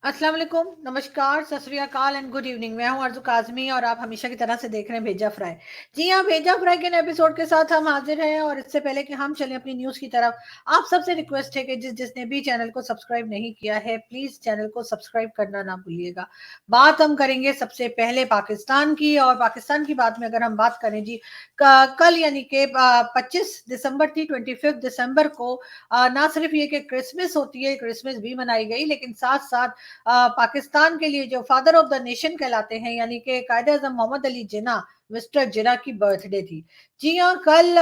अस्सलाम वालेकुम, नमस्कार, सत श्री अकाल एंड गुड इवनिंग। मैं हूं अर्ज़ू काज़मी और आप हमेशा की तरह से देख रहे हैं भेजा फ्राई। जी हाँ, भेजा फ्राई के नए एपिसोड के साथ हम हाजिर हैं और इससे पहले कि हम चलें अपनी न्यूज़ की तरफ, आप सबसे रिक्वेस्ट है कि जिसने भी चैनल को सब्सक्राइब नहीं किया है, प्लीज़ चैनल को सब्सक्राइब करना ना भूलिएगा। बात हम करेंगे सबसे पहले पाकिस्तान की, और पाकिस्तान की बात में अगर हम बात करें जी, कल यानी कि 25 दिसंबर थी, 25 दिसंबर को ना सिर्फ ये कि क्रिसमस होती है, क्रिसमस भी मनाई गई, लेकिन साथ साथ पाकिस्तान के लिए जो फादर ऑफ द नेशन कहलाते हैं यानी कि कायदे आजम मोहम्मद अली जिन्ना, मिस्टर जिन्ना की बर्थडे थी। जी हाँ, कल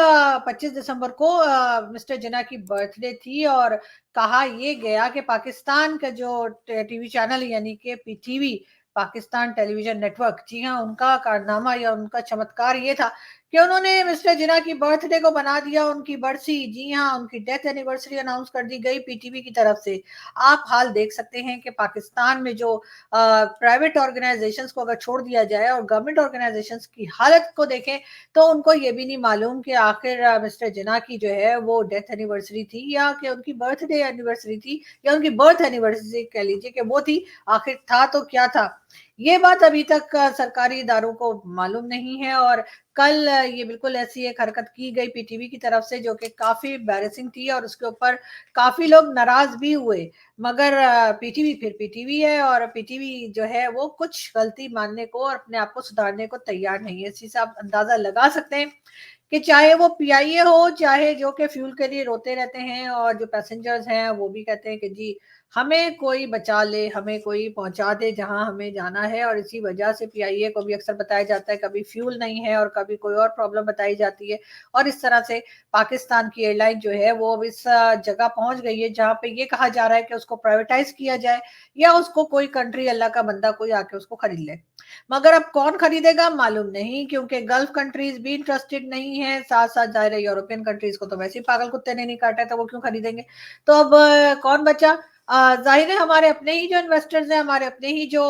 25 दिसंबर को मिस्टर जिन्ना की बर्थडे थी और कहा ये गया कि पाकिस्तान का जो टीवी चैनल यानी कि पीटीवी, पाकिस्तान टेलीविजन नेटवर्क, जी हाँ, उनका कारनामा या उनका चमत्कार ये था कि उन्होंने मिस्टर जिन्ना की बर्थडे को बना दिया उनकी बरसी। जी हाँ, उनकी डेथ एनिवर्सरी अनाउंस कर दी गई पीटीवी की तरफ से। आप हाल देख सकते हैं कि पाकिस्तान में जो प्राइवेट ऑर्गेनाइजेशंस को अगर छोड़ दिया जाए और गवर्नमेंट ऑर्गेनाइजेशंस की हालत को देखें, तो उनको ये भी नहीं मालूम कि आखिर मिस्टर जिन्ना की जो है वो डेथ एनिवर्सरी थी या कि उनकी बर्थडे एनिवर्सरी थी या उनकी बर्थ एनिवर्सरी कह लीजिए कि वो थी, आखिर था तो क्या था। ये बात अभी तक सरकारी इदारों को मालूम नहीं है और कल ये बिल्कुल ऐसी एक हरकत की गई पीटीवी की तरफ से जो कि काफी एम्बैरेसिंग थी और उसके ऊपर काफी लोग नाराज भी हुए। मगर पीटीवी फिर पीटीवी है और पीटीवी जो है वो कुछ गलती मानने को और अपने आप को सुधारने को तैयार नहीं है। इसी से आप अंदाजा लगा सकते हैं कि चाहे वो पीआईए हो, चाहे जो कि फ्यूल के लिए रोते रहते हैं और जो पैसेंजर्स हैं वो भी कहते हैं कि जी हमें कोई बचा ले, हमें कोई पहुंचा दे जहां हमें जाना है। और इसी वजह से पीआईए को भी अक्सर बताया जाता है कभी फ्यूल नहीं है और कभी कोई और प्रॉब्लम बताई जाती है। और इस तरह से पाकिस्तान की एयरलाइन जो है वो अब इस जगह पहुंच गई है जहां पे ये कहा जा रहा है कि उसको प्राइवेटाइज किया जाए या उसको कोई कंट्री, अल्लाह का बंदा कोई आके उसको खरीद ले। मगर अब कौन खरीदेगा मालूम नहीं, क्योंकि गल्फ कंट्रीज भी इंटरेस्टेड नहीं है, साथ साथ जाहिर है यूरोपियन कंट्रीज को तो वैसे ही पागल कुत्ते ने नहीं काटा है तो वो क्यों खरीदेंगे। तो अब कौन बचा? जाहिर है हमारे अपने ही जो इन्वेस्टर्स हैं, हमारे अपने ही जो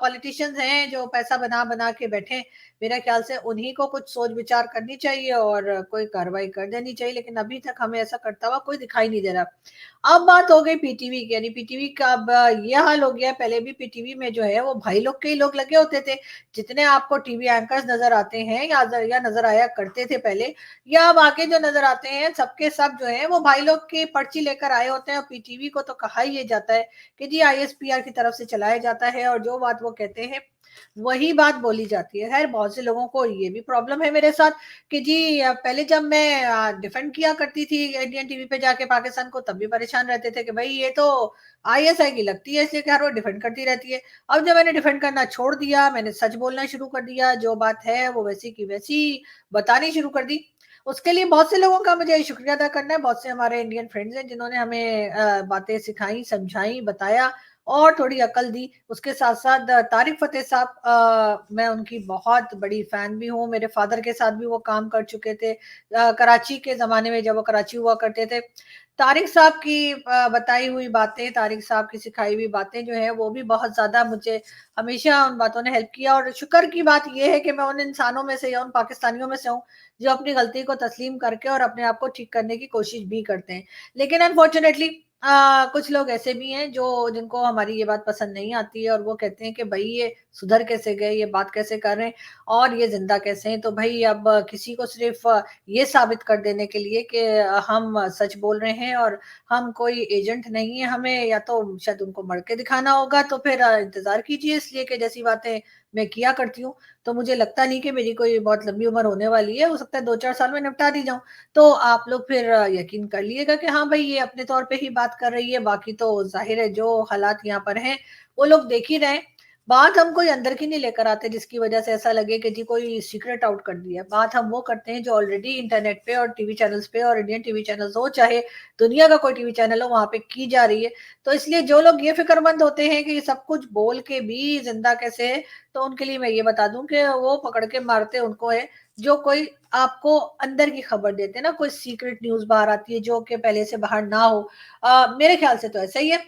पॉलिटिशियंस हैं जो पैसा बना बना के बैठे हैं, मेरे ख्याल से उन्हीं को कुछ सोच विचार करनी चाहिए और कोई कार्रवाई कर देनी चाहिए, लेकिन अभी तक हमें ऐसा करता हुआ कोई दिखाई नहीं दे रहा। अब बात हो गई पीटीवी की, यानी पीटीवी का अब ये हाल हो गया। पहले भी पीटीवी में जो है वो भाई लोग के ही लोग लगे होते थे, जितने आपको टीवी एंकर्स नजर आते हैं या नजर आया करते थे पहले, या अब आगे जो नजर आते हैं सबके सब जो है वो भाई लोग की पर्ची लेकर आए होते हैं। और पीटीवी को तो कहा ही ये जाता है कि जी आईएसपीआर की तरफ से चलाया जाता है और जो बात वो कहते हैं वही बात बोली जाती है। खैर, बहुत से लोगों को ये भी प्रॉब्लम है मेरे साथ कि जी पहले जब मैं डिफेंड किया करती थी इंडियन टीवी पे जाके पाकिस्तान को, तब भी परेशान रहते थे कि भाई ये तो आईएसआई की लगती है इसलिए कि हर वो डिफेंड करती रहती है। अब जब मैंने डिफेंड करना छोड़ दिया, मैंने सच बोलना शुरू कर दिया, जो बात है वो वैसी की वैसी बतानी शुरू कर दी। उसके लिए बहुत से लोगों का मुझे शुक्रिया अदा करना है। बहुत से हमारे इंडियन फ्रेंड्स हैं जिन्होंने हमें बातें सिखाई, समझाई, बताया और थोड़ी अकल दी। उसके साथ-साथ तारिक फ़तेह साहब, मैं उनकी बहुत बड़ी फ़ैन भी हूँ। मेरे फ़ादर के साथ भी वो काम कर चुके थे कराची के ज़माने में जब वो कराची हुआ करते थे। तारिक साहब की बताई हुई बातें, तारिक साहब की सिखाई हुई बातें जो हैं वो भी बहुत ज़्यादा मुझे हमेशा उन बातों ने हेल्प किया। और शुक्र की बात ये है कि मैं उन इंसानों में से या उन पाकिस्तानियों में से हूँ जो अपनी गलती को तस्लीम करके और अपने आप को ठीक करने की कोशिश भी करते हैं। लेकिन अनफॉर्चुनेटली कुछ लोग ऐसे भी हैं जो जिनको हमारी ये बात पसंद नहीं आती है और वो कहते हैं कि भाई ये सुधर कैसे गए, ये बात कैसे कर रहे हैं और ये जिंदा कैसे हैं। तो भाई अब किसी को सिर्फ ये साबित कर देने के लिए कि हम सच बोल रहे हैं और हम कोई एजेंट नहीं है, हमें या तो शायद उनको मर के दिखाना होगा, तो फिर इंतजार कीजिए, इसलिए कि जैसी बातें मैं किया करती हूँ तो मुझे लगता नहीं कि मेरी कोई बहुत लंबी उम्र होने वाली है, हो सकता है 2-4 साल में निपटा दी जाऊं। तो आप लोग फिर यकीन कर लीजिएगा कि हाँ भाई ये अपने तौर पे ही बात कर रही है, बाकी तो जाहिर है जो हालात यहाँ पर हैं वो लोग देख ही रहे हैं। बात हम कोई अंदर की नहीं लेकर आते जिसकी वजह से ऐसा लगे कि जी कोई सीक्रेट आउट कर दिया। बात हम वो करते हैं जो ऑलरेडी इंटरनेट पे और टीवी चैनल्स पे, और इंडियन टीवी चैनल्स हो चाहे दुनिया का कोई टीवी चैनल हो, वहां पे की जा रही है। तो इसलिए जो लोग ये फिक्रमंद होते हैं कि ये सब कुछ बोल के भी जिंदा कैसे है, तो उनके लिए मैं ये बता दूं कि वो पकड़ के मारते उनको है जो कोई आपको अंदर की खबर देते हैं ना, कोई सीक्रेट न्यूज बाहर आती है जो कि पहले से बाहर ना हो। मेरे ख्याल से तो ऐसा ही है।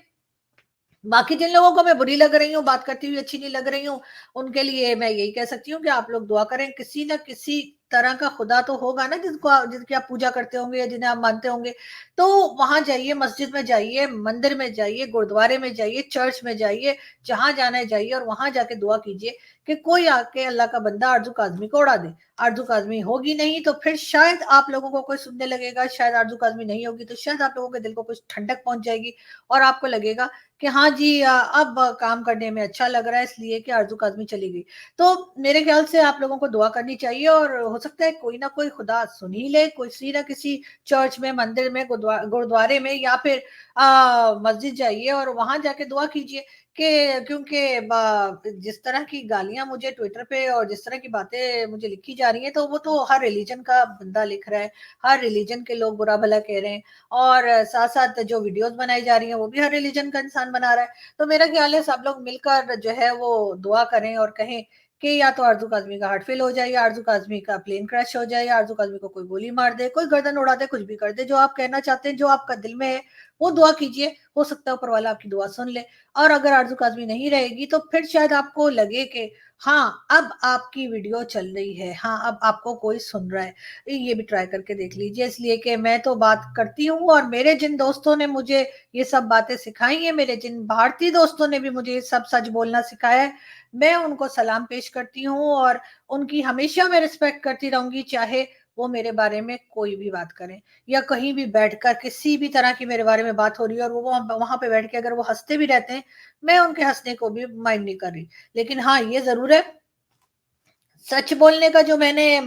बाकी जिन लोगों को मैं बुरी लग रही हूँ, बात करती हुई अच्छी नहीं लग रही हूँ, उनके लिए मैं यही कह सकती हूँ कि आप लोग दुआ करें, किसी न किसी तरह का खुदा तो होगा ना जिनकी आप पूजा करते होंगे या जिन्हें आप मानते होंगे। तो वहां जाइए, मस्जिद में जाइए, मंदिर में जाइए, गुरुद्वारे में जाइए, चर्च में जाइए, जहां जाना है जाइए और वहां जाके दुआ कीजिए कि कोई आके अल्लाह का बंदा आरजू काजमी को उड़ा दे। आरजू काजमी होगी नहीं तो फिर शायद आप लोगों को कोई सुनने लगेगा, शायद आरजू काजमी नहीं होगी तो शायद आप लोगों के दिल को कुछ ठंडक पहुंच जाएगी और आपको लगेगा कि हाँ जी, अब काम करने में अच्छा लग रहा है इसलिए कि आरजू काजमी चली गई। तो मेरे ख्याल से आप लोगों को दुआ करनी चाहिए और हो सकता है कोई ना कोई खुदा सुन ही ले, किसी ना किसी चर्च में, मंदिर में, गुरुद्वारे में या फिर मस्जिद जाइए और वहां जाके दुआ कीजिए कि क्योंकि जिस तरह की गालियां मुझे ट्विटर पे और जिस तरह की बातें मुझे लिखी जा रही हैं तो वो तो हर रिलीजन का बंदा लिख रहा है, हर रिलीजन के लोग बुरा भला कह रहे हैं और साथ साथ जो वीडियोस बनाई जा रही हैं वो भी हर रिलीजन का इंसान बना रहा है। तो मेरा ख्याल है सब लोग मिलकर जो है वो दुआ करें और कहें कि या तो आरजू काजमी का हार्ट फेल हो जाए या आरजू काजमी का प्लेन क्रैश हो जाए या आरजू काजमी को कोई गोली मार दे, कोई गर्दन उड़ा दे, कुछ भी कर दे। जो आप कहना चाहते हैं, जो आपका दिल में है वो दुआ कीजिए, हो सकता है ऊपर वाला आपकी दुआ सुन ले। और अगर आरजू काजमी नहीं रहेगी तो फिर शायद आपको लगे कि हाँ, अब आपकी वीडियो चल रही है, हाँ, अब आपको कोई सुन रहा है। ये भी ट्राई करके देख लीजिए, इसलिए कि मैं तो बात करती हूँ और मेरे जिन दोस्तों ने मुझे ये सब बातें सिखाई हैं, मेरे जिन भारतीय दोस्तों ने भी मुझे ये सब सच बोलना सिखाया है, मैं उनको सलाम पेश करती हूँ और उनकी हमेशा मैं रिस्पेक्ट करती रहूंगी, चाहे वो मेरे बारे में कोई भी बात करें या कहीं भी बैठकर किसी भी तरह की मेरे बारे में बात हो रही है और वो वहां पे बैठ के अगर वो हंसते भी रहते हैं, मैं उनके हंसने को भी माइंड नहीं कर रही। लेकिन हाँ, ये जरूर है, सच बोलने का जो मैंने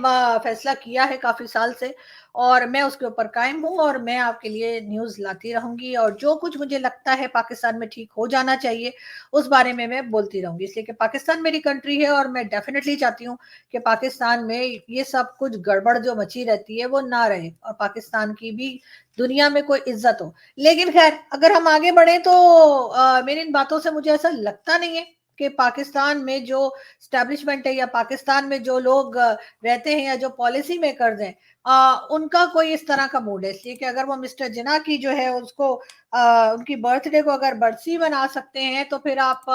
फैसला किया है काफी साल से और मैं उसके ऊपर कायम हूँ और मैं आपके लिए न्यूज लाती रहूंगी और जो कुछ मुझे लगता है पाकिस्तान में ठीक हो जाना चाहिए उस बारे में मैं बोलती रहूंगी, इसलिए कि पाकिस्तान मेरी कंट्री है और मैं डेफिनेटली चाहती हूँ कि पाकिस्तान में ये सब कुछ गड़बड़ जो मची रहती है वो ना रहे और पाकिस्तान की भी दुनिया में कोई इज्जत हो। लेकिन खैर, अगर हम आगे बढ़े तो मेरी इन बातों से मुझे ऐसा लगता नहीं है कि पाकिस्तान में जो स्टैब्लिशमेंट है या पाकिस्तान में जो लोग रहते हैं या जो पॉलिसी मेकर्स हैं, उनका कोई इस तरह का मूड है, इसलिए कि अगर वो मिस्टर जिना की जो है उसको उनकी बर्थडे को अगर बरसी बना सकते हैं तो फिर आप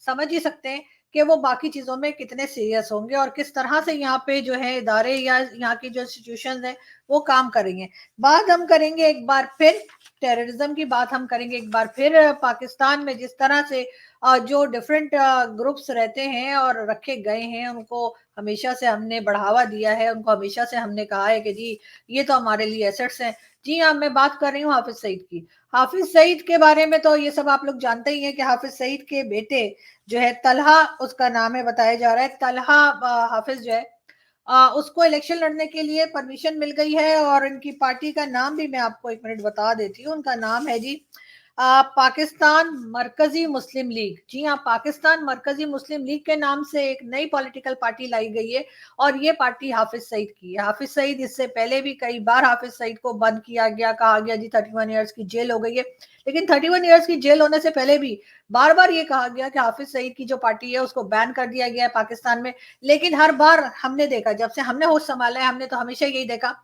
समझ ही सकते हैं कि वो बाकी चीजों में कितने सीरियस होंगे और किस तरह से यहाँ पे जो है इदारे या यहाँ की जो इंस्टीट्यूशन है वो काम कर रही हैं। बात हम करेंगे एक बार फिर टेररिज्म की, बात हम करेंगे एक बार फिर पाकिस्तान में जिस तरह से जो डिफरेंट ग्रुप्स रहते हैं और रखे गए हैं उनको हमेशा से हमने बढ़ावा दिया है, उनको हमेशा से हमने कहा है कि जी ये तो हमारे लिए एसेट्स हैं। जी हाँ, मैं बात कर रही हूँ हाफिज सईद की। हाफिज सईद के बारे में तो ये सब आप लोग जानते ही हैं कि हाफिज सईद के बेटे जो है तलहा, उसका नाम है, बताया जा रहा है तलहा हाफिज जो है, उसको इलेक्शन लड़ने के लिए परमिशन मिल गई है और इनकी पार्टी का नाम भी मैं आपको एक मिनट बता देती हूँ। उनका नाम है जी पाकिस्तान मरकजी मुस्लिम लीग। जी हाँ, पाकिस्तान मरकजी मुस्लिम लीग के नाम से एक नई पॉलिटिकल पार्टी लाई गई है और ये पार्टी हाफिज सईद की है। हाफिज सईद, इससे पहले भी कई बार हाफिज सईद को बंद किया गया, कहा गया जी 31 ईयर्स की जेल हो गई है, लेकिन 31 ईयर्स की जेल होने से पहले भी बार बार ये कहा गया कि हाफिज सईद की जो पार्टी है उसको बैन कर दिया गया है पाकिस्तान में। लेकिन हर बार हमने देखा, जब से हमने होश संभाला है, हमने तो हमेशा यही देखा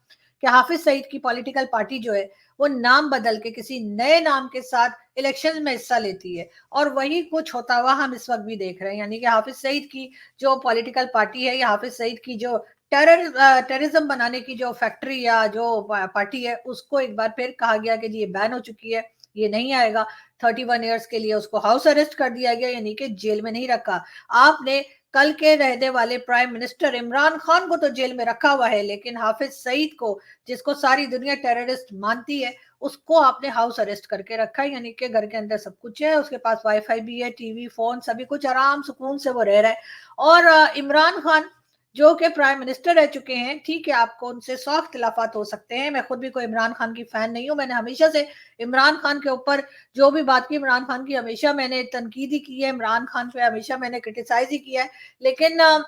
कि हाफिज सईद की पॉलिटिकल पार्टी जो है वो नाम बदल के किसी नए नाम के साथ इलेक्शन में हिस्सा लेती है और वही कुछ होता हुआ हम इस वक्त भी देख रहे हैं। यानी कि हाफिज सईद की जो पॉलिटिकल पार्टी है या हाफिज सईद की जो टेररिज्म बनाने की जो फैक्ट्री या जो पार्टी है उसको एक बार फिर कहा गया कि ये बैन हो चुकी है, ये नहीं आएगा। 31 ईयर्स के लिए उसको हाउस अरेस्ट कर दिया गया, यानी कि जेल में नहीं रखा। आपने कल के रहने वाले प्राइम मिनिस्टर इमरान खान को तो जेल में रखा हुआ है, लेकिन हाफिज सईद को, जिसको सारी दुनिया टेररिस्ट मानती है, उसको आपने हाउस अरेस्ट करके रखा है। यानी कि घर के अंदर सब कुछ है, उसके पास वाईफाई भी है, टीवी, फोन, सभी कुछ, आराम सुकून से वो रह रहा है। और इमरान खान जो कि प्राइम मिनिस्टर रह चुके हैं, ठीक है, आपको उनसे 100 इख्तिलाफात हो सकते हैं, मैं खुद भी कोई इमरान खान की फैन नहीं हूं, मैंने हमेशा से इमरान खान के ऊपर जो भी बात की इमरान खान की हमेशा मैंने तनकीद ही की है, इमरान खान पे हमेशा मैंने क्रिटिसाइज ही किया है। लेकिन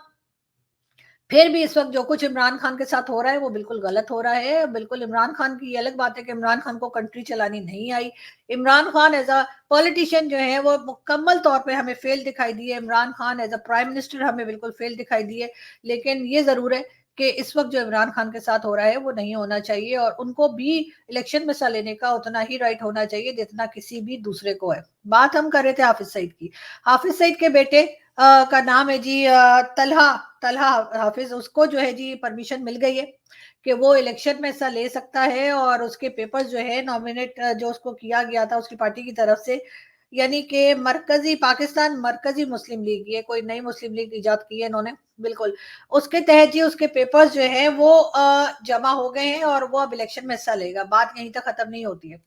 फिर भी इस वक्त जो कुछ इमरान खान के साथ हो रहा है वो बिल्कुल गलत हो रहा है। बिल्कुल इमरान खान की ये अलग बात है कि इमरान खान को कंट्री चलानी नहीं आई। Imran Khan as a politician जो है वो मुकम्मल तौर पे हमें फेल दिखाई दिए, Imran Khan as a prime minister हमें बिल्कुल फेल दिखाई दिए। लेकिन ये जरूर है कि इस वक्त जो इमरान खान के साथ हो रहा है वो नहीं होना चाहिए और उनको भी इलेक्शन में हिस्सा लेने का उतना ही राइट होना चाहिए जितना किसी भी दूसरे को है। बात हम कर रहे थे हाफिज सईद की। हाफिज सईद के बेटे का नाम है जी तलहा तलहा हाफिज, उसको जो है जी परमिशन मिल गई है कि वो इलेक्शन में हिस्सा ले सकता है, और उसके पेपर्स जो है नॉमिनेट जो उसको किया गया था उसकी पार्टी की तरफ से, यानी कि मरकजी पाकिस्तान मरकजी मुस्लिम लीग, ये कोई नई मुस्लिम लीग इजाद की है इन्होंने, बिल्कुल उसके तहत जी उसके पेपर्स जो है वो जमा हो गए हैं और वो अब इलेक्शन में हिस्सा लेगा। बात यहीं तक खत्म नहीं होती है।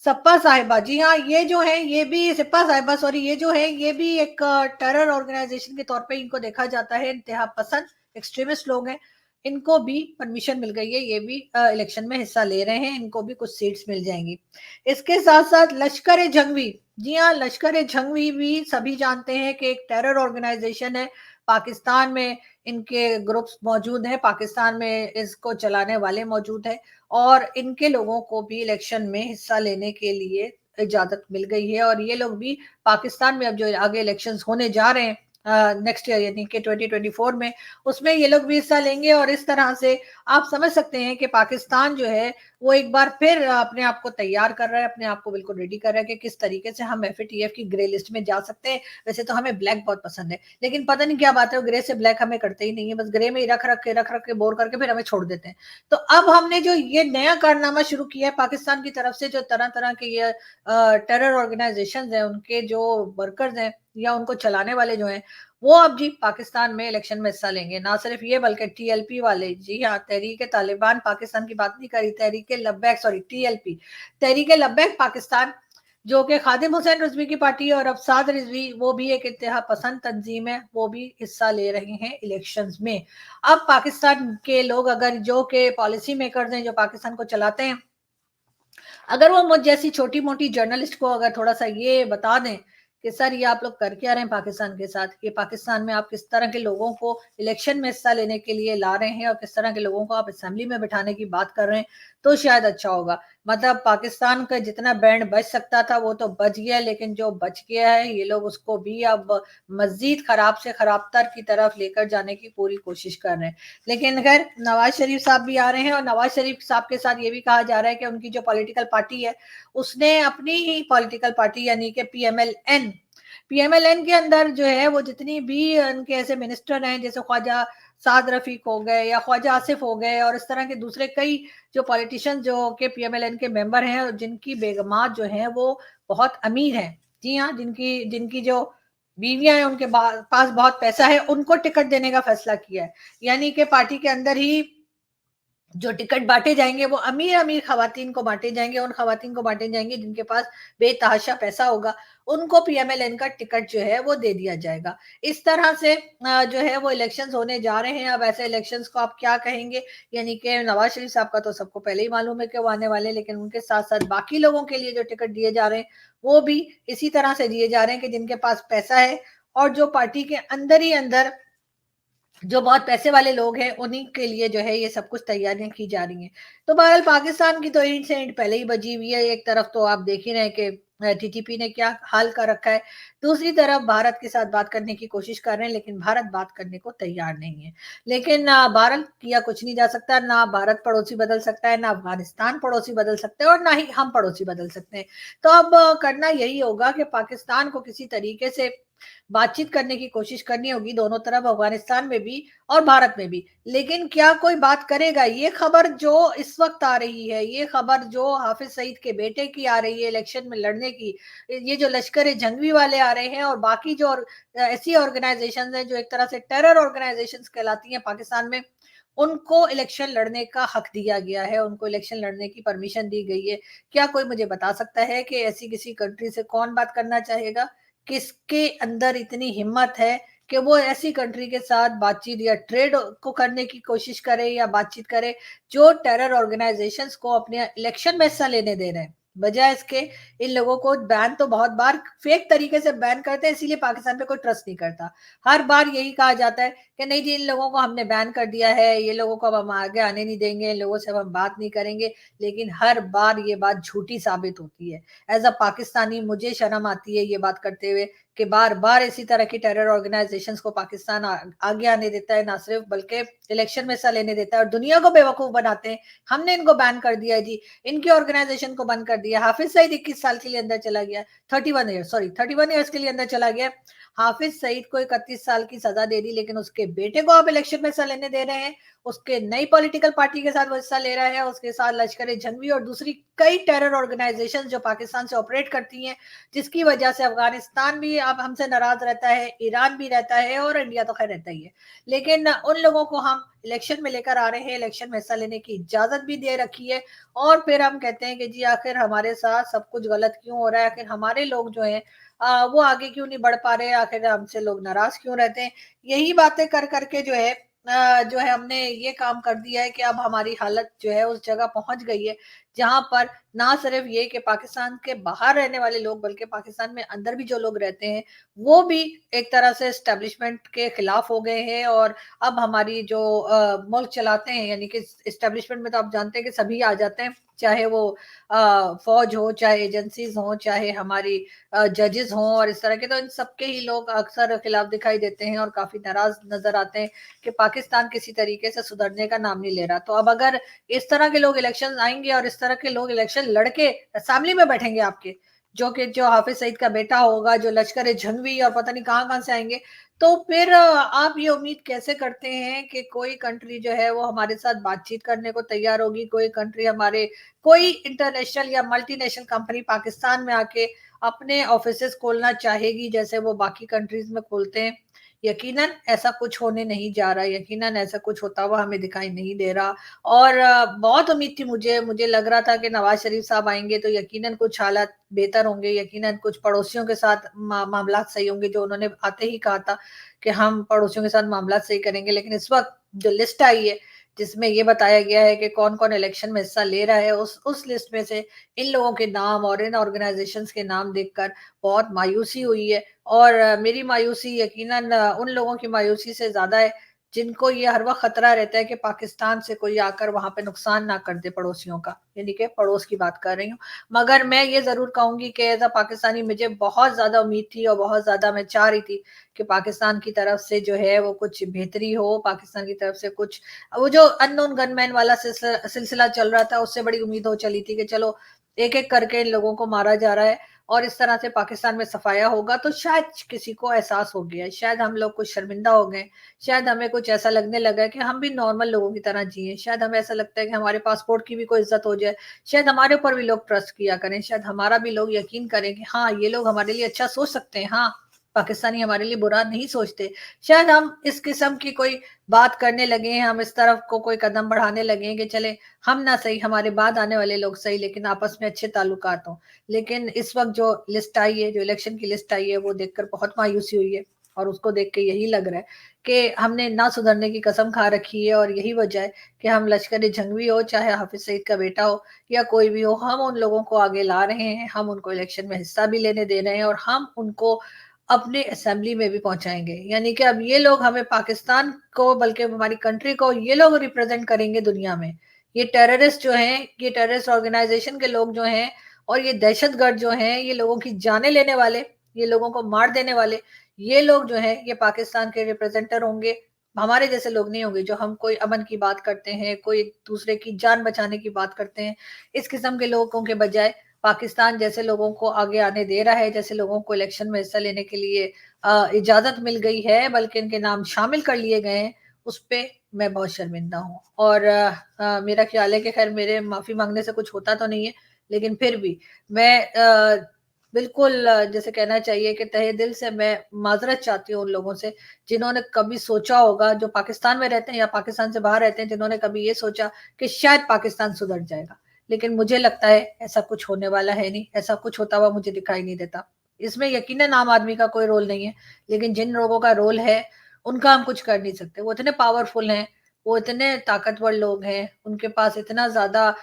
सप्पा साहिबा, जी हाँ, ये जो है ये भी सिप्पा साहिबा सॉरी, ये जो है ये भी एक टेरर ऑर्गेनाइजेशन के तौर पे इनको देखा जाता है, इंतहा पसंद एक्सट्रीमिस्ट लोग हैं। इनको भी परमिशन मिल गई है, ये भी इलेक्शन में हिस्सा ले रहे हैं, इनको भी कुछ सीट्स मिल जाएंगी। इसके साथ साथ लश्कर जंगवी, जी हाँ, लश्कर जंगवी भी सभी जानते हैं कि एक टेरर ऑर्गेनाइजेशन है। पाकिस्तान में इनके ग्रुप्स मौजूद हैं, पाकिस्तान में इसको चलाने वाले मौजूद हैं, और इनके लोगों को भी इलेक्शन में हिस्सा लेने के लिए इजाजत मिल गई है। और ये लोग भी पाकिस्तान में अब जो आगे इलेक्शंस होने जा रहे हैं नेक्स्ट ईयर यानी कि 2024 में, उसमें ये लोग भी हिस्सा लेंगे। और इस तरह से आप समझ सकते हैं कि पाकिस्तान जो है वो एक बार फिर अपने आप को तैयार कर रहा है, अपने आप को बिल्कुल रेडी कर रहा है कि किस तरीके से हम एफएटीएफ की ग्रे लिस्ट में जा सकते हैं। वैसे तो हमें ब्लैक बहुत पसंद है, लेकिन पता नहीं क्या बात है, वो ग्रे से ब्लैक हमें करते ही नहीं है, बस ग्रे में ही रख रख के बोर करके फिर हमें छोड़ देते हैं। तो अब हमने जो ये नया कारनामा शुरू किया है पाकिस्तान की तरफ से, जो तरह तरह के ये टेरर ऑर्गेनाइजेशन है उनके जो वर्कर्स हैं या उनको चलाने वाले जो हैं, वो अब जी पाकिस्तान में इलेक्शन में हिस्सा लेंगे। ना सिर्फ ये बल्कि टीएलपी वाले, जी हाँ, तहरीक तालिबान पाकिस्तान की बात नहीं करी, तहरीक लब्बैक सॉरी टीएलपी, तहरीक लब्बैक पाकिस्तान, जो कि खादिम हुसैन रिजवी की पार्टी है, और अफसाद रिजवी वो भी एक इत्तेहा पसंद तंजीम है, वो भी हिस्सा ले रहे हैं इलेक्शंस में। अब पाकिस्तान के लोग अगर जो के पॉलिसी मेकर्स हैं जो पाकिस्तान को चलाते हैं, अगर वो मुझ जैसी छोटी मोटी जर्नलिस्ट को अगर थोड़ा सा ये बता दें कि सर ये आप लोग कर क्या रहे हैं पाकिस्तान के साथ, ये पाकिस्तान में आप किस तरह के लोगों को इलेक्शन में हिस्सा लेने के लिए ला रहे हैं और किस तरह के लोगों को आप असेंबली में बिठाने की बात कर रहे हैं, तो शायद अच्छा होगा। मतलब पाकिस्तान का जितना बैंड बच सकता था वो तो बच गया, लेकिन जो बच गया है ये लोग उसको भी अब मजीद खराब से खराबतर की तरफ लेकर जाने की पूरी कोशिश कर रहे हैं। लेकिन खैर नवाज शरीफ साहब भी आ रहे हैं, और नवाज शरीफ साहब के साथ ये भी कहा जा रहा है कि उनकी जो पॉलिटिकल पार्टी है उसने अपनी ही पॉलिटिकल पार्टी यानी कि पीएमएलएन के अंदर जो है वो जितनी भी उनके ऐसे मिनिस्टर हैं, जैसे ख्वाजा साद रफीक हो गए या ख्वाजा आसिफ हो गए और इस तरह के दूसरे कई जो पॉलिटिशियन जो के पीएमएलएन के मेंबर हैं, जिनकी बेगमात जो हैं वो बहुत अमीर हैं, जी हाँ, जिनकी जिनकी जो बीवियां हैं उनके पास बहुत पैसा है, उनको टिकट देने का फैसला किया है। यानी कि पार्टी के अंदर ही जो टिकट बांटे जाएंगे वो अमीर अमीर खवातीन को बांटे जाएंगे, उन खवातीन को बांटे जाएंगे जिनके पास बेतहाशा पैसा होगा, उनको पीएमएलएन का टिकट जो है वो दे दिया जाएगा। इस तरह से जो है वो इलेक्शंस होने जा रहे हैं। अब ऐसे इलेक्शंस को आप क्या कहेंगे, यानी कि नवाज शरीफ साहब का तो सबको पहले ही मालूम है कि वो आने वाले, लेकिन उनके साथ साथ बाकी लोगों के लिए जो टिकट दिए जा रहे हैं वो भी इसी तरह से दिए जा रहे हैं कि जिनके पास पैसा है और जो पार्टी के अंदर ही अंदर जो बहुत पैसे वाले लोग हैं उन्हीं के लिए जो है ये सब कुछ तैयारियां की जा रही हैं। तो बहरहाल पाकिस्तान की तो ईंट से ईंट पहले ही बजी हुई है। एक तरफ तो आप देख ही रहे हैं कि टीटीपी ने क्या हाल कर रखा है, दूसरी तरफ भारत के साथ बात करने की कोशिश कर रहे हैं, लेकिन भारत बात करने को तैयार नहीं है। लेकिन भारत किया कुछ नहीं जा सकता, ना भारत पड़ोसी बदल सकता है, ना अफगानिस्तान पड़ोसी बदल सकते हैं, और ना ही हम पड़ोसी बदल सकते हैं। तो अब करना यही होगा कि पाकिस्तान को किसी तरीके से बातचीत करने की कोशिश करनी होगी, दोनों तरफ, अफगानिस्तान में भी और भारत में भी। लेकिन क्या कोई बात करेगा? ये खबर जो इस वक्त आ रही है, ये खबर जो हाफिज सईद के बेटे की आ रही है इलेक्शन में लड़ने की, ये जो लश्कर जंगवी वाले आ रहे हैं और बाकी जो ऐसी ऑर्गेनाइजेशन हैं जो एक तरह से टेरर ऑर्गेनाइजेशन कहलाती हैं पाकिस्तान में, उनको इलेक्शन लड़ने का हक दिया गया है, उनको इलेक्शन लड़ने की परमिशन दी गई है। क्या कोई मुझे बता सकता है कि ऐसी किसी कंट्री से कौन बात करना चाहेगा? किसके अंदर इतनी हिम्मत है कि वो ऐसी कंट्री के साथ बातचीत या ट्रेड को करने की कोशिश करे या बातचीत करे जो टेरर ऑर्गेनाइजेशंस को अपने इलेक्शन में हिस्सा लेने दे रहे हैं? बजाय इसके इन लोगों को बैन तो बहुत बार फेक तरीके से बैन करते हैं, इसीलिए पाकिस्तान पे कोई ट्रस्ट नहीं करता। हर बार यही कहा जाता है कि नहीं जी, इन लोगों को हमने बैन कर दिया है, ये लोगों को अब हम आगे आने नहीं देंगे, इन लोगों से अब हम बात नहीं करेंगे। लेकिन हर बार ये बात झूठी साबित होती है। एज अ पाकिस्तानी मुझे शर्म आती है ये बात करते हुए कि बार-बार इसी तरह की टेरर ऑर्गेनाइज़ेशंस को पाकिस्तान आगे आने देता है, ना सिर्फ़ बल्कि इलेक्शन में हिस्सा लेने देता है और दुनिया को बेवकूफ़ बनाते हैं। हमने इनको बैन कर दिया जी, इनकी ऑर्गेनाइज़ेशन को बंद कर दिया। हाफ़िज़ सईद 21 साल के लिए अंदर चला गया, 31 ईयर्स सॉरी 31 ईयर्स के लिए अंदर चला गया। हाफ़िज़ सईद को 31 साल की सज़ा दे दी, लेकिन उसके बेटे को आप इलेक्शन में हिस्सा लेने दे रहे हैं। उसके नई पॉलिटिकल पार्टी के साथ वो हिस्सा ले रहा है, उसके साथ लश्कर-ए-जंगी और दूसरी कई टेरर ऑर्गेनाइज़ेशंस जो पाकिस्तान से ऑपरेट करती हैं, जिसकी वजह से अफ़गानिस्तान भी अब हमसे नाराज़ रहता है, ईरान भी रहता है और इंडिया तो ख़ैर रहता ही है। लेकिन उन लोगों को हम इलेक्शन में लेकर आ रहे हैं, इलेक्शन में हिस्सा लेने की इजाज़त भी दे रखी है और फिर हम कहते हैं कि जी आखिर हमारे साथ सब कुछ गलत क्यों हो रहा है? आखिर हमारे लोग जो हैं वो आगे क्यों नहीं बढ़ पा रहे हैं? आखिर हमसे लोग नाराज़ क्यों रहते हैं? यही बातें कर के जो है हमने ये काम कर दिया है कि अब हमारी हालत जो है उस जगह पहुँच गई है, जहाँ पर ना सिर्फ ये कि पाकिस्तान के बाहर रहने वाले लोग बल्कि पाकिस्तान में अंदर भी जो लोग रहते हैं, वो भी एक तरह से एस्टेब्लिशमेंट के खिलाफ हो गए हैं और अब हमारी जो मुल्क चलाते हैं यानी कि एस्टेब्लिशमेंट में तो आप जानते हैं कि सभी आ जाते हैं, चाहे वो फौज हो, चाहे एजेंसीज़ हों, चाहे हमारी जजेस हों और इस तरह के, तो इन सबके ही लोग अक्सर खिलाफ दिखाई देते हैं और काफ़ी नाराज़ नज़र आते हैं कि पाकिस्तान किसी तरीके से सुधरने का नाम नहीं ले रहा। तो अब अगर इस तरह के लोग इलेक्शन आएँगे और इस तरह के लोग इलेक्शन लड़के असेंबली में बैठेंगे आपके, जो हाफ़िज़ सईद का बेटा होगा, जो लश्कर-ए-जंगी और पता नहीं कहाँ-कहाँ से आएँगे, तो फिर आप ये उम्मीद कैसे करते हैं कि कोई कंट्री जो है वो हमारे साथ बातचीत करने को तैयार होगी, कोई कंट्री हमारे कोई इंटरनेशनल या मल्टीनेशनल कंपनी पाकिस्तान में आके अपने ऑफ़िसेज़ खोलना चाहेगी जैसे वो बाकी कंट्रीज़ में खोलते हैं? यकीनन ऐसा कुछ होने नहीं जा रहा है, यकीनन ऐसा कुछ होता हुआ हमें दिखाई नहीं दे रहा और बहुत उम्मीद थी मुझे लग रहा था कि नवाज़ शरीफ साहब आएँगे तो यकीनन कुछ हालात बेहतर होंगे, यकीनन कुछ पड़ोसियों के साथ मामलात सही होंगे, जो उन्होंने आते ही कहा था कि हम पड़ोसियों के साथ मामलात सही करेंगे। लेकिन इस वक़्त जो लिस्ट आई है, जिसमें ये बताया गया है कि कौन-कौन इलेक्शन में हिस्सा ले रहा है, उस लिस्ट में से इन लोगों के नाम और इन ऑर्गनाइज़ेशंस के नाम देखकर बहुत मायूसी हुई है और मेरी मायूसी यकीनन उन लोगों की मायूसी से ज़्यादा है, जिनको ये हर वक़्त खतरा रहता है कि पाकिस्तान से कोई आकर वहाँ पे नुकसान ना कर दे पड़ोसियों का, यानी कि पड़ोस की बात कर रही हूँ। मगर मैं ये ज़रूर कहूँगी कि एज़ अ पाकिस्तानी मुझे बहुत ज़्यादा उम्मीद थी और बहुत ज़्यादा मैं चाह रही थी कि पाकिस्तान की तरफ से जो है वो कुछ बेहतरी हो, पाकिस्तान की तरफ से कुछ वो जो अननोन गनमैन वाला सिलसिला चल रहा था, उससे बड़ी उम्मीद हो चली थी कि चलो एक-एक करके इन लोगों को मारा जा रहा है और इस तरह से पाकिस्तान में सफाया होगा तो शायद किसी को एहसास हो गया है, शायद हम लोग कुछ शर्मिंदा हो गए, शायद हमें कुछ ऐसा लगने लगा है कि हम भी नॉर्मल लोगों की तरह जिएँ, शायद हमें ऐसा लगता है कि हमारे पासपोर्ट की भी कोई इज़्ज़त हो जाए, शायद हमारे ऊपर भी लोग ट्रस्ट किया करें, शायद हमारा भी लोग यकीन करें कि हाँ, ये लोग हमारे लिए अच्छा सोच सकते हैं, हाँ, पाकिस्तानी हमारे लिए बुरा नहीं सोचते। शायद हम इस किस्म की कोई बात करने लगे हैं, हम इस तरफ को कोई कदम बढ़ाने लगे हैं कि चले हम ना सही, हमारे बाद आने वाले लोग सही लेकिन आपस में अच्छे ताल्लुकात हों। लेकिन इस वक़्त जो लिस्ट आई है, जो इलेक्शन की लिस्ट आई है, वो देखकर बहुत मायूसी हुई है और उसको देख के यही लग रहा है कि हमने ना सुधरने की कसम खा रखी है और यही वजह है कि हम लश्कर-ए-जंगी हो, चाहे हाफ़िज़ सईद का बेटा हो या कोई भी हो, हम उन लोगों को आगे ला रहे हैं, हम उनको इलेक्शन में हिस्सा भी लेने दे रहे हैं और हम उनको अपने असेंबली में भी पहुँचाएँगे। यानी कि अब ये लोग हमें पाकिस्तान को बल्कि हमारी कंट्री को ये लोग रिप्रेज़ेंट करेंगे दुनिया में। ये टेररिस्ट जो हैं, ये टेररिस्ट ऑर्गनाइज़ेशन के लोग जो हैं और ये दहशतगर्द जो हैं, ये लोगों की जानें लेने वाले, ये लोगों को मार देने वाले, ये लोग जो हैं, ये पाकिस्तान के रिप्रेज़ेंटर होंगे। हमारे जैसे लोग नहीं होंगे, जो हम कोई अमन की बात करते हैं, कोई दूसरे की जान बचाने की बात करते हैं। इस किस्म के लोगों के बजाय पाकिस्तान जैसे लोगों को आगे आने दे रहा है, जैसे लोगों को इलेक्शन में हिस्सा लेने के लिए इजाज़त मिल गई है, बल्कि इनके नाम शामिल कर लिए गए हैं, उस पे मैं बहुत शर्मिंदा हूँ। और मेरा ख़्याल है कि ख़ैर मेरे माफ़ी माँगने से कुछ होता तो नहीं है, लेकिन फिर भी मैं बिल्कुल जैसे कहना चाहिए कि तहे दिल से मैं माज़रत चाहती हूँ उन लोगों से, जिन्होंने कभी सोचा होगा, जो पाकिस्तान में रहते हैं या पाकिस्तान से बाहर रहते हैं, जिन्होंने कभी ये सोचा कि शायद पाकिस्तान सुधर जाएगा। लेकिन मुझे लगता है ऐसा कुछ होने वाला है नहीं, ऐसा कुछ होता हुआ मुझे दिखाई नहीं देता। इसमें यकीनन आम आदमी का कोई रोल नहीं है, लेकिन जिन लोगों का रोल है, उनका हम कुछ कर नहीं सकते। वो इतने पावरफुल हैं, वो इतने ताकतवर लोग हैं, उनके पास इतना ज़्यादा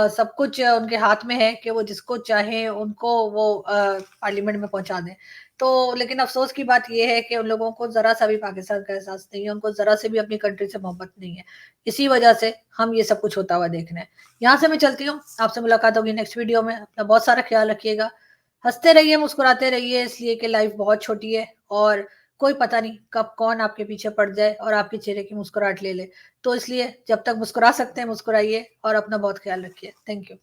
सब कुछ उनके हाथ में है कि वो जिसको चाहें उनको वो पार्लियामेंट में पहुँचा दें। तो लेकिन अफ़सोस की बात ये है कि उन लोगों को ज़रा-सा भी पाकिस्तान का एहसास नहीं है, उनको ज़रा से भी अपनी कंट्री से मोहब्बत नहीं है। इसी वजह से हम ये सब कुछ होता हुआ देख रहे हैं। यहाँ से मैं चलती हूँ, आपसे मुलाकात होगी नेक्स्ट वीडियो में। अपना बहुत सारा ख़्याल रखिएगा। हँसते रहिए, मुस्कुराते रहिए, इसलिए कि लाइफ बहुत छोटी है और कोई पता नहीं कब कौन आपके पीछे पड़ जाए और आपके चेहरे की मुस्कुराहट ले ले। तो इसलिए जब तक मुस्कुरा सकते हैं मुस्कुराइए और अपना बहुत ख्याल रखिए। Thank you.